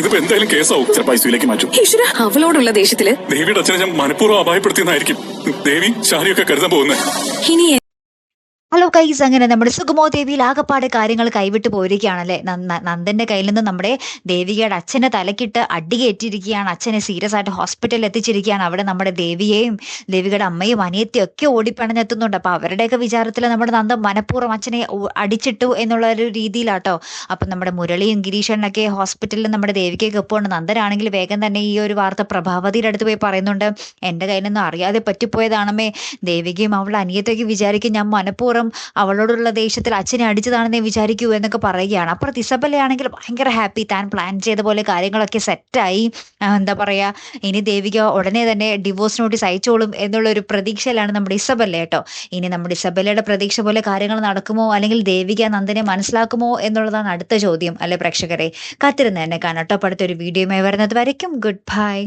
ഇതിപ്പോ എന്തായാലും കേസാവും. ചിലപ്പോൾ ഐസിയിലേക്ക് മാറ്റും. ഈശ്വര, അവളോടുള്ള ദേഷ്യത്തില് ദേവിയുടെ അച്ഛനെ ഞാൻ മനഃപൂർവ്വം അപായപ്പെടുത്തിയെന്നായിരിക്കും ദേവി ഷാനിയൊക്കെ കരുതാൻ പോകുന്നത്. ഇനി ഹലോ ഗൈസ്, അങ്ങനെ നമ്മുടെ സുഗമോ ദേവിയിൽ ആകപ്പാടെ കാര്യങ്ങൾ കൈവിട്ട് പോയിരിക്കുകയാണല്ലേ. നന്ദന്റെ കയ്യിൽ നിന്ന് നമ്മുടെ ദേവികയുടെ അച്ഛനെ തലക്കിട്ട് അടികേറ്റിരിക്കുകയാണ്. അച്ഛനെ സീരിയസ് ആയിട്ട് ഹോസ്പിറ്റലിൽ എത്തിച്ചിരിക്കുകയാണ്. അവിടെ നമ്മുടെ ദേവിയെയും ദേവികയുടെ അമ്മയും അനിയത്തിയും ഒക്കെ ഓടിപ്പണഞ്ഞെത്തുന്നുണ്ട്. അപ്പൊ അവരുടെയൊക്കെ വിചാരത്തിൽ നമ്മുടെ നന്ദൻ മനഃപൂർവ്വം അച്ഛനെ അടിച്ചിട്ടു എന്നുള്ള ഒരു രീതിയിലാട്ടോ. അപ്പൊ നമ്മുടെ മുരളിയും ഗിരീഷനൊക്കെ ഹോസ്പിറ്റലിൽ നമ്മുടെ ദേവികയൊക്കെ ഒപ്പമുണ്ട്. നന്ദനാണെങ്കിൽ വേഗം തന്നെ ഈ ഒരു വാർത്ത പ്രഭാവതിയുടെ അടുത്ത് പോയി പറയുന്നുണ്ട്. എൻ്റെ കയ്യിൽ നിന്നും അറിയാതെ പറ്റിപ്പോയതാണമ്മേ. ദേവികയും അവളുടെ അനിയത്തൊക്കെ വിചാരിക്കും ഞാൻ മനഃപൂർവ്വം അവളോടുള്ള ദേഷ്യത്തിൽ അച്ഛനെ അടിച്ചതാണെന്നേ വിചാരിക്കൂ എന്നൊക്കെ പറയുകയാണ്. അപ്പുറത്ത് ഇസബല്ലയാണെങ്കിൽ ഭയങ്കര ഹാപ്പി. താൻ പ്ലാൻ ചെയ്ത പോലെ കാര്യങ്ങളൊക്കെ സെറ്റായി. എന്താ പറയാ, ഇനി ദേവിക ഉടനെ തന്നെ ഡിവോഴ്സ് നോട്ടീസ് അയച്ചോളും എന്നുള്ളൊരു പ്രതീക്ഷയിലാണ് നമ്മുടെ ഇസബല്ല കേട്ടോ. ഇനി നമ്മുടെ ഇസബല്ലയുടെ പ്രതീക്ഷ പോലെ കാര്യങ്ങൾ നടക്കുമോ, അല്ലെങ്കിൽ ദേവിക നന്ദനെ മനസ്സിലാക്കുമോ എന്നുള്ളതാണ് അടുത്ത ചോദ്യം. അല്ലെ പ്രേക്ഷകരെ, കാത്തിരുന്ന് തന്നെ കാണാം കേട്ടോ. അടുത്തൊരു വീഡിയോയുമായി വരുന്നത് വരയ്ക്കും ഗുഡ് ബൈ.